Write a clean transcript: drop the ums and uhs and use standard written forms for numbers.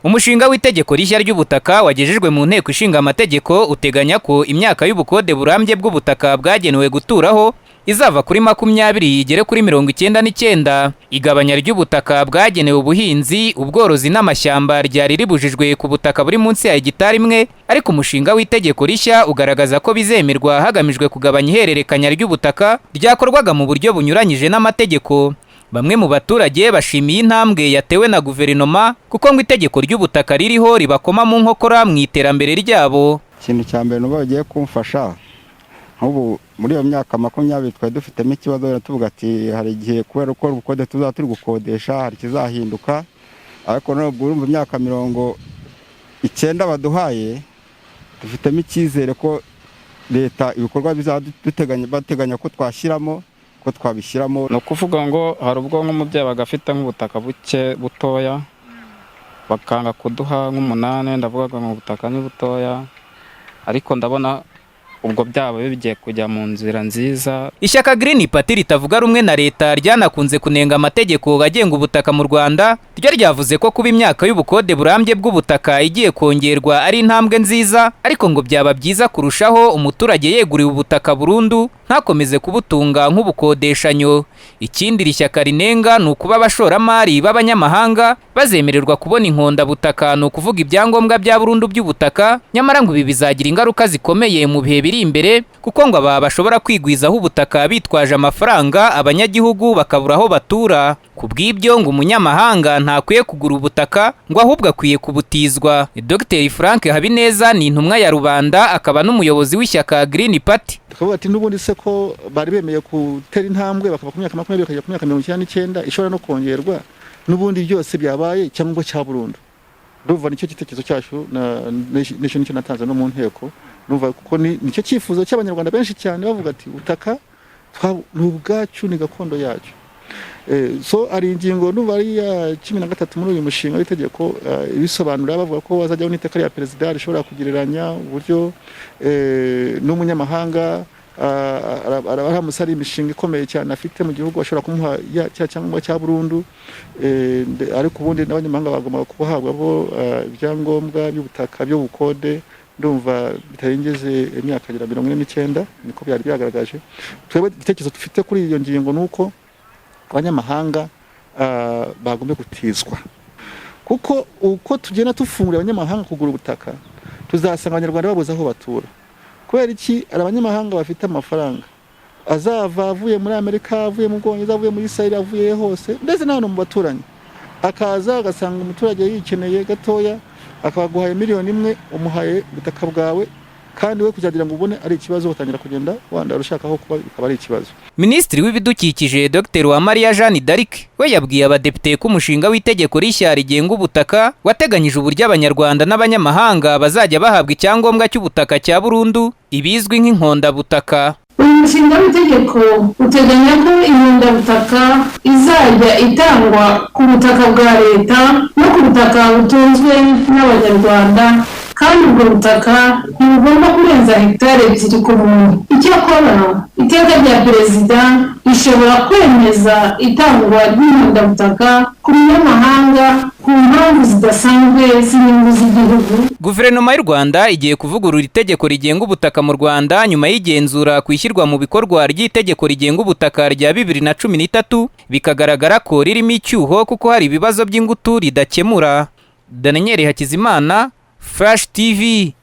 Umushinga w'itegeko rishya ry'ubutaka wagejejwe mu nteko ishinga amategeko uteganya ko imyaka y'ubukode burambye bw'ubutaka bwagenewe guturaho izava kuri 20 igere kuri 99. Igabanya ry'ubutaka bwagenewe ubuhinzi, ubworozi n'amashyamba ryari ribujijwe ku butaka buri munsi ya hegitari imwe, ariko umushinga w'itegeko rishya ugaragaza ko bizemerwa hagamijwe kugabanya ihererekanya ry'ubutaka ryakorwaga mu buryo bunyuranyije n'amategeko. Bamwe mu baturage bashimiye intambwe yatewe na guverinoma kuko ngo itegeko ry'ubutaka ririho ribakoma mu nkokora mu iterambere ryabo. Ikintu cya mbere nuko bagiye kumfasha nk'ubu muri iyo myaka 20 twari dufitemo ikibazo tuvuga ati hari igihe kubera uko ubukode turi gukodesha hari kizahinduka, ariko nubwo urumva imyaka 90 baduhaye dufitemo icyizere ko leta ibikorwa bateganya ko twashyiramo ko twabishyiramo. No kuvuga ngo hari ubwo nk'umubyeyi bagafite nk'ubutaka buke butoya bakanga kuduha nk'umunane, ndavuga ngo ubutaka ni butoya, ariko ndabona ubwo byabo bigiye kujya mu nzira nziza. Ishyaka Green Party ritavuga rumwe na leta ryanakunze kunenga amategeko agenga ubutaka mu Rwanda, ryo ryavuze ko kuba imyaka y'ubukode burambye bw'ubutaka igiye kongerwa ari intambwe nziza, ariko ngo byaba byiza kurushaho umuturage yeguriwe ubutaka burundu ntakomeze kubutunga nk'ubukodeshanyo. Ikindi rishyaka rinenga ni ukuba abashoramari b'abanyamahanga bazemererwa kubona inkonda butaka, ni ukuvuga ibyangombwa bya burundu by'ubutaka, nyamara ngo ibi bizagira ingaruka zikomeye mu bihe biri imbere, kuko ngo aba bashobora kwigwizaho ubutaka bitwaje amafaranga, abanyagihugu bakabura aho batura. Ku bw'ibyo ngo umunyamahanga ntakwiye kugura ubutaka, ngo ahubwo akwiye kubutizwa. Dr Frank Habineza ni intumwa ya rubanda akaba n'umuyobozi w'ishyaka Green Party. Tukavuga ati n'ubundi se ko bari bemeye gutera intambwe bakava ku myaka 20 bakajya ku myaka 99 ishobora no kongerwa, n'ubundi byose byabaye cyangwa cya burundu. Ndumva nicyo gitekerezo cyacu nicyo natanze no mu nteko, ndumva kuko nicyo cyifuzo cy'abanyarwanda benshi cyane bavuga ati ubutaka n'ubwacu ni gakondo yacu. So ari ingingo ndumva ari ya 13 muri uyu mushinga w'itegeko ibisobanura bavuga ko bazajyaho n'iteka rya perezida rishobora kugereranya uburyo n'umunyamahanga aramusari imishinga ikomeye cyane afite mu gihugu ashobora kumuha cyangwa cya burundu, ariko ubundi n'abanyamahanga bagomba kubahabwa bo ibyangombwa by'ubutaka byo bukode, ndumva bitarengeje imyaka 49 niko byari byagaragaje. Twebwe igitekerezo dufite kuri iyo ngingo nuko abanyamahanga bagombe gutizwa, kuko uko tugenda tufungura abanyamahanga kugura ubutaka tuzasanga abanyarwanda babuze aho batura. Kubera iki? Abanyamahanga bafite amafaranga azava avuye muri Amerika, avuye mu Bwongereza, avuye muri Israel, avuye hose ndetse n'ahantu mu baturanyi, akaza agasanga umuturage yikeneye gatoya akaguhaye miliyoni 1 umuhaye ubutaka bwawe, kandi we kuzagira ngo ubone ari ikibazo utangira kugenda wanda rushakaho kuba bikaba ari ikibazo. Minisitiri w'ibidukikije Dr Uwamariya Jeanne d'Arc we yabwiye abadepite ko umushinga w'itegeko rishya rigenga ubutaka wateganyije uburyo abanyarwanda n'abanyamahanga bazajya bahabwa icyangombwa cy'ubutaka cya burundu, ibizwi nk'inkonda butaka. Uyu mushinga w'itegeko uteganya ko inkonda butaka izajya itangwa ku butaka bwa leta no ku butaka butunzwe n'abanyarwanda, kandi ubwo butaka ntibugomba kurenza hegitari 2 ku muntu. Icyakora iteka rya perezida rishobora kwemeza itangwa ry'inkonda butaka ku munyamahanga ku mpamvu zidasanzwe z'inyungu z'igihugu. Guverinoma y'u Rwanda igiye kuvugurura itegeko rigenga ubutaka mu Rwanda nyuma y'igenzura kwishyirwa mu bikorwa ry'itegeko rigenga ubutaka rya 2013, bikagaragara ko ririmo icyuho kuko hari ibibazo by'ingutu ridakemura. Daniel Hakizimana, Flash TV.